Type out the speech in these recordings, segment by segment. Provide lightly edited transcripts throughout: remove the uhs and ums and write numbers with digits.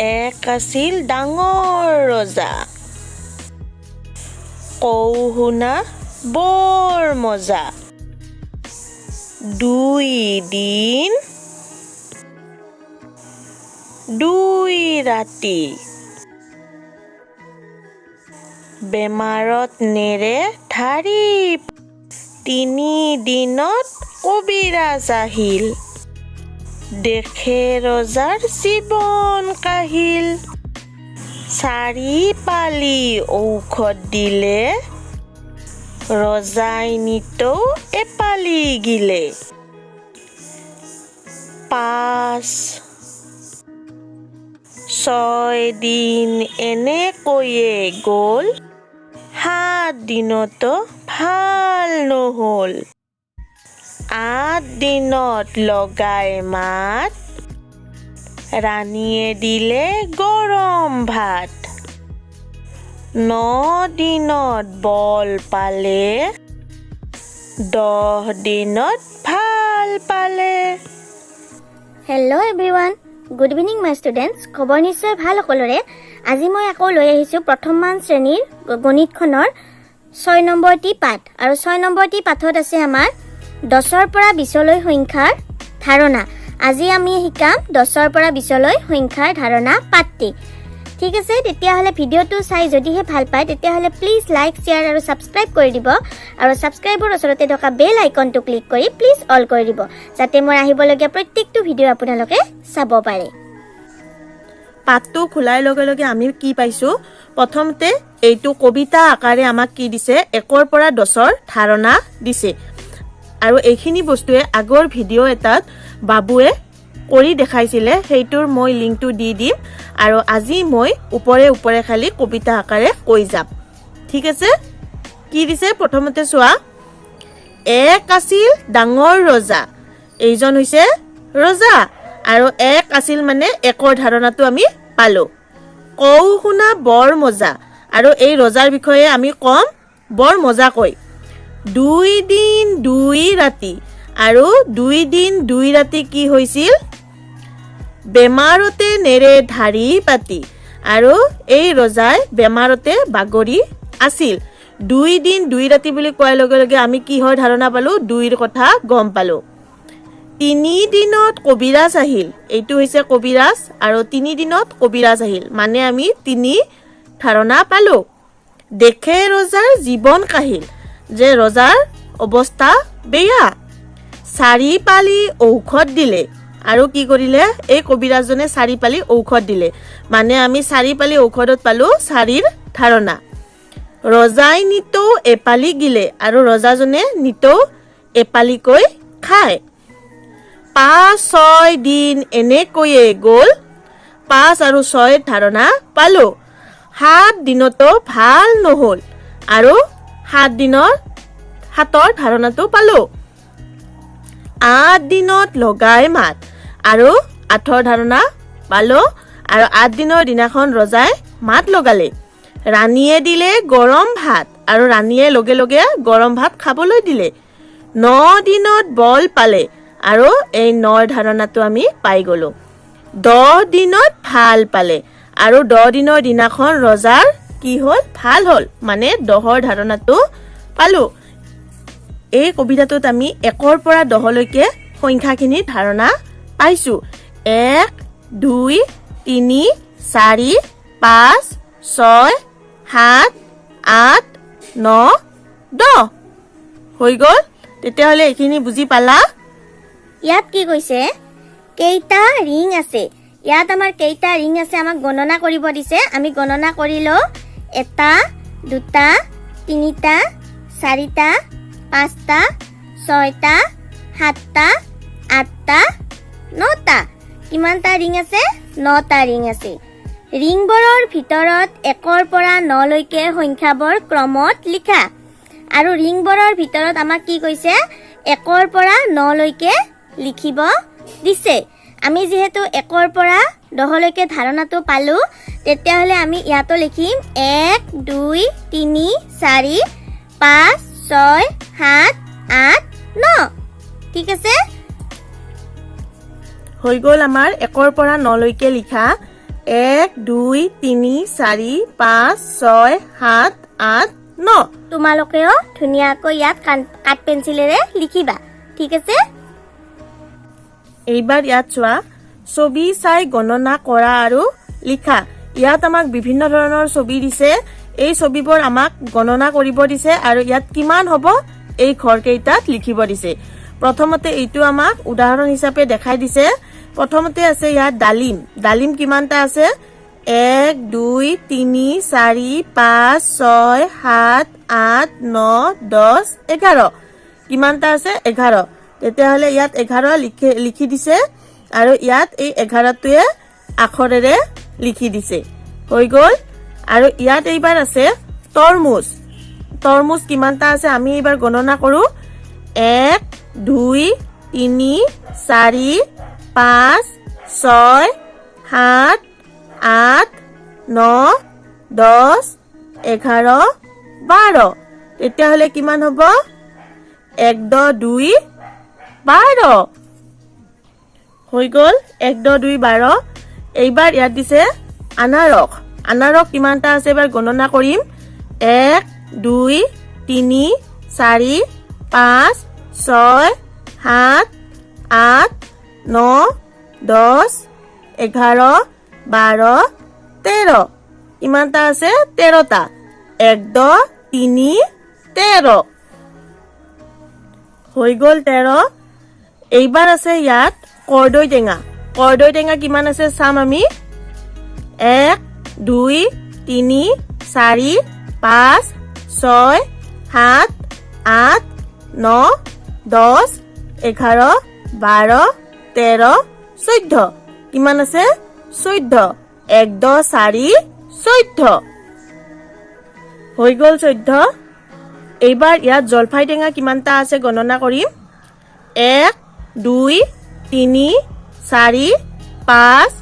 এক আছিল ডাঙৰ ৰজা কৌ শুনা বৰ মজা দুই দিন দুই ৰাতি বেমাৰত নেৰে ধাৰি তিনি দিনত কবিৰাজ আহিল দেখে ৰজাৰ জীৱন কাহিল চাৰি পালি ঔষধ দিলে ৰজাই নিতৌ এপালি গিলে পাঁচ ছয় দিন এনেকৈয়ে গ'ল 7 দিনতো ভাল নহ'ল 8 দিনত লগাই মাত ৰাণীয়ে দিলে গৰম ভাত 9 দিনত বল পালে 10 দিনত ভাল পালে Hello everyone, good evening my students. খবৰ নিশ্চয় ভাল সকলোৰে আজি মই আকৌ লৈ আহিছো প্ৰথম মান শ্ৰেণীৰ গণিতখনৰ 6 নম্বৰটি পাঠ আৰু 6 নম্বৰটি পাঠত আছে আমাৰ 10ৰ পৰা 20 লৈ সংখ্যাৰ ধাৰণা আজি আমি শিকাম 10ৰ পৰা 20 লৈ সংখ্যাৰ ধাৰণা পাঠটি ঠিক আছে তেতিয়া হলে ভিডিওটো চাই যদিহে ভাল পায় তেতিয়া হলে প্লিজ লাইক শেয়াৰ আৰু সাবস্ক্ৰাইব কৰি দিব আৰু সাবস্ক্ৰাইবৰ ওচৰতে থকা বেল আইকনটো ক্লিক কৰি প্লিজ অল কৰি দিব যাতে মই আহিবলগীয়া প্ৰত্যেকটো ভিডিও আপোনালোকে চাব পাৰে পাঠটো খোলাৰ লগে লগে আমি কি পাইছো প্ৰথমতে এইটো কবিতা আকাৰে আমাক কি দিছে 1ৰ পৰা 10ৰ ধাৰণা দিছে আৰু এইখিনি বস্তুৱে আগৰ ভিডিও এটাত বাবুৱে কৰি দেখাইছিলে সেইটোৰ মই লিংকটো দি দিম আৰু আজি মই ওপৰে খালি কবিতা আকাৰে কৈ যাম ঠিক আছে কি দিছে প্ৰথমতে চোৱা এক আছিল ডাঙৰ ৰজা এইজন হৈছে ৰজা আৰু এক আছিল মানে একৰ ধাৰণাটো আমি পালো কৌ শুনা বৰ মজা আৰু এই ৰজাৰ বিষয়ে আমি কম বৰ মজা কৈ 2 দিন 2 ৰাতি আৰু 2 দিন 2 ৰাতি কি হৈছিল বেমাৰতে নেৰে ধাৰি পাতি আৰু এই ৰজাই বেমাৰতে বাগৰি আছিল 2 দিন 2 ৰাতি বুলি কোৱাৰ লগে লগে আমি কি হয় ধাৰণা পালো 2ৰ কথা গম পালো 3 দিনত কবিৰাজ আহিল এইটো হৈছে কবিৰাজ আৰু 3 দিনত কবিৰাজ আহিল মানে আমি 3 ধাৰণা পালো দেখে ৰজাৰ জীৱন কাহিল যে ৰজাৰ অৱস্থা বেয়া 4 পালি ঔষধ দিলে আৰু কি কৰিলে এই কবিৰাজজনে 4 পালি ঔষধ দিলে মানে আমি 4 পালি ঔষধত পালো 4ৰ ধাৰণা ৰজাই নিতৌ এপালি গিলে আৰু ৰজাজনে নিতৌ এপালিকৈ খায় 5-6 দিন এনেকৈয়ে গ'ল 5 আৰু 6 ধাৰণা পালো 7 দিনতো ভাল নহ'ল আৰু 7 দিনৰ 7ৰ ধাৰণাটো পালো 8 দিনত লগাই মাত আৰু 8ৰ ধাৰণা পালো আৰু 8 দিনৰ দিনাখন ৰজাই মাত লগালে ৰাণীয়ে দিলে গৰম ভাত আৰু ৰাণীয়ে লগে লগে গৰম ভাত খাবলৈ দিলে 9 দিনত বল পালে আৰু এই 9ৰ ধাৰণাটো আমি পাই গলো 10 দিনত ভাল পালে আৰু 10 দিনৰ দিনাখন ৰজাৰ কি হ'ল ভাল হ'ল মানে 10ৰ ধাৰণাটো পালো এই কবিতাটোত আমি 1ৰ পৰা 10 লৈকে সংখ্যাখিনি ধাৰণা পাইছো 1 2 3 4 5 6 7 8 9 10 হৈ গ'ল তেতিয়াহলে এইখিনি বুজি পালা ইয়াত কি কৈছে কেইটা ৰিং আছে ইয়াত আমাৰ কেইটা ৰিং আছে আমাক গণনা কৰিব দিছে আমি গণনা কৰিলো 1 2 3 4 5 6 7 8 9 কিমানটা ৰিং আছে 9টা ৰিং আছে ৰিংবোৰৰ ভিতৰত 1ৰ পৰা 9 লৈকে সংখ্যাবোৰ ক্ৰমত লিখা আৰু ৰিংবোৰৰ ভিতৰত আমাক কি কৈছে 1ৰ পৰা 9 লৈকে লিখিব দিছে আমি যেহেতু 1ৰ পৰা 10 লৈকে ধাৰণাটো পালো তেতিয়াহলে আমি ইয়াতো লিখিম 1 2 3 4 5 6 7 8 9 ঠিক আছে হৈ গ'ল আমাৰ 1ৰ পৰা 9 লৈকে লিখা 1 2 3 4 5 6 7 8 9 তোমালোকেও ধুনীয়াকৈ ইয়াত কাঠ পেঞ্চিলেৰে লিখিবা ঠিক আছে এইবাৰ ইয়াত চোৱা ছবি চাই গণনা কৰা আৰু লিখা ইয়াত আমাক বিভিন্ন ধৰণৰ ছবি দিছে এই ছবিবোৰ আমাক গণনা কৰিব দিছে আৰু ইয়াত কিমান হ'ব এই ঘৰকেইটাত লিখিব দিছে প্ৰথমতে এইটো আমাক উদাহৰণ হিচাপে দেখাই দিছে প্ৰথমতে আছে ইয়াত ডালিম কিমানটা আছে 1 2 3 4 5 6 7 8 9 10 11 কিমানটা আছে 11 তেতিয়াহলে ইয়াত 11 লিখি দিছে আৰু ইয়াত এই 11টোৱে আখৰেৰে লিখি দিছে হৈ গল আৰু ইয়াত এইবাৰ আছে তৰমুজ কিমানটা আছে আমি এইবাৰ গণনা কৰো 1 2 3 4 5 6 7 8 9 10 11 12 তেতিয়াহলে কিমান হ'ব 1 2 12 হৈ গল 1 2 12 এইবাৰ ইয়াত দিছে আনাৰস কিমানটা আছে এবাৰ গণনা কৰিম 1 2 3 4 5 6 7 8 9 10 11 12 13 কিমানটা আছে 13টা 1 3 13 হৈ গল 13 এইবাৰ আছে ইয়াত কৰ্দৈ টেঙা কিমান আছে চাম আমি 1 2 3 4 5 6 7 8 9 10 11 12 13 14 কিমান আছে 14 1 4 14 হৈ গল 14 এইবাৰ ইয়াত জলফাই টেঙা কিমানটা আছে গণনা কৰিম 1 2 3 4 5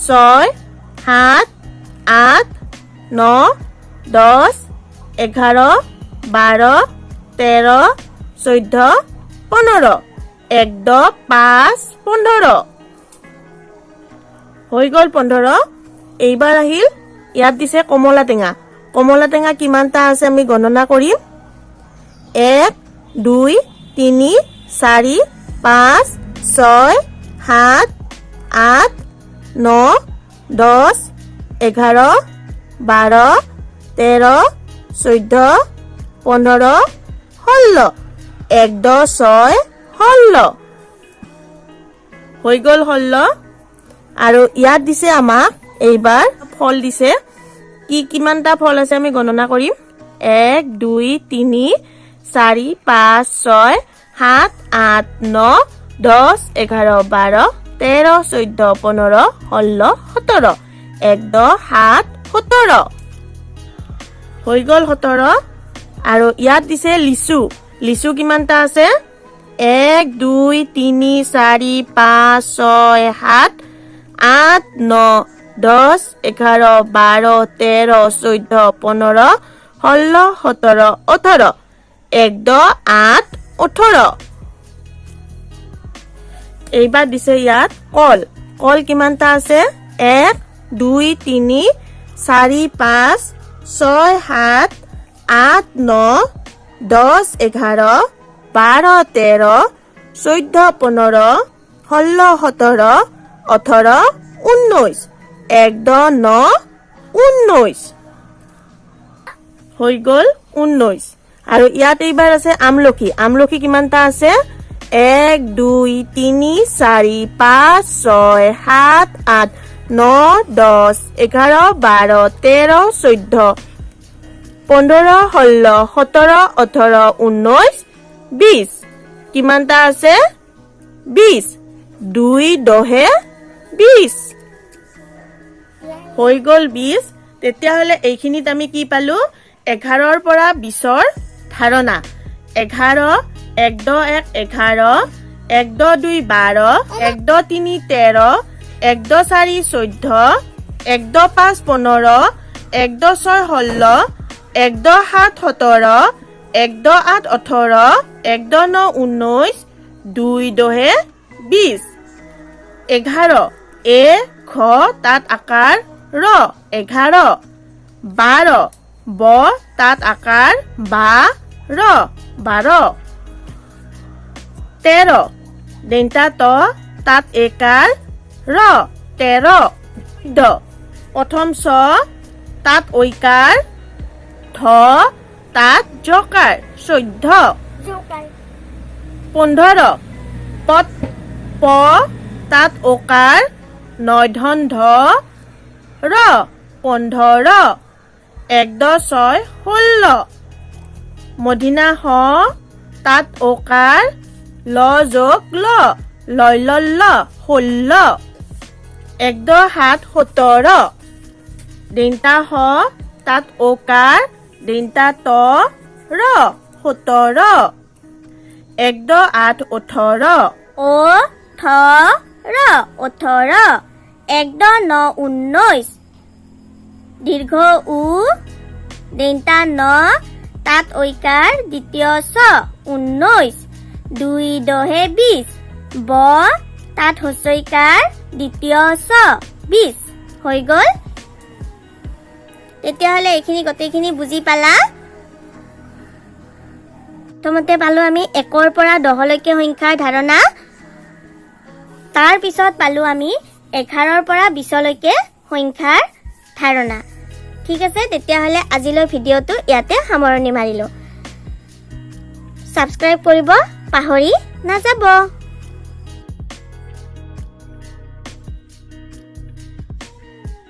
6 7 8 9 10 11 12 13 14 15 1 5 15 হৈ গল 15 এইবাৰ আহিল ইয়াত দিছে কমলা টেঙা কিমানটা আছে আমি গণনা কৰিম 1 2 3 4 5 6 7 8 9 10 11 12 13 14 15 16 1 6 16 হৈ গল 16 আৰু ইয়াত দিছে আমাক এইবাৰ ফল দিছে কিমানটা ফল আছে আমি গণনা কৰিম 1 2 3 4 5 6 7 8 9 10 11 12 13 14 15 16 17 1 7 17 হৈ গল 17 আৰু ইয়াত দিছে লিচু কিমানটা আছে 1 2 3 4 5 6 7 8 9 10 11 12 13 14 15 16 17 18 1 8 18 এইবাৰ দিছে ইয়াত কল কিমানটা আছে 1 2 3 4 5 6 7 8 9 10 11 12 13 14 15 16 17 18 19 1 9 19 হৈ গল 19 আৰু ইয়াত এইবাৰ আছে আমলখি কিমানটা আছে 1 2 3 4 5 6 7 8 9 10 11 12 13 14 15 16 17 18 19 20 কিমানটা আছে 20 2 10 20 হৈ গল 20 তেতিয়াহলে এইখিনিত আমি কি পালো 11ৰ পৰা 20ৰ ধাৰণা 11 1 1 11 1 2 12 1 3 13 1 4 14 1 5 15 1 6 16 1 7 17 1 8 18 1 9 19 2 10 20 11 এ খ তাত আকাৰ ৰ 11 12 ব তাত আকাৰ বা ৰ 12 13 দেন্তা ত তাত একাৰ ৰ 13 দ প্ৰথম ছ তাত ঐকাৰ ধ তাত জকাৰ 14 15 পত প তাত ওকাৰ নয়ধন ধ ৰ 15 1-6 16 মধিনা হ তাত ওকাৰ ল যোগ ল লয় ল 16 1-7 17 দিনতা হ তাত ওকাৰ দিনতা ত ৰ 17 1-8 18 ও থ ৰ 18 1-9 19 দীৰ্ঘ উ দেন্তা ন তাত ঐকাৰ দ্বিতীয় ছ 19 2-10 20 ব তাত হস্যইকাৰ দ্বিতীয় ছ 20 হৈ গ'ল তেতিয়াহ'লে এইখিনি গোটেইখিনি বুজি পালা প্ৰথমতে পালো আমি 1ৰ পৰা 10 লৈকে সংখ্যাৰ ধাৰণা তাৰ পিছত পালো আমি 11ৰ পৰা 20 লৈকে সংখ্যাৰ ধাৰণা ঠিক আছে তেতিয়াহ'লে আজিলৈ ভিডিঅ'টো ইয়াতে সামৰণি মাৰিলো সাবস্ক্ৰাইব কৰিব পাহৰি নাযাব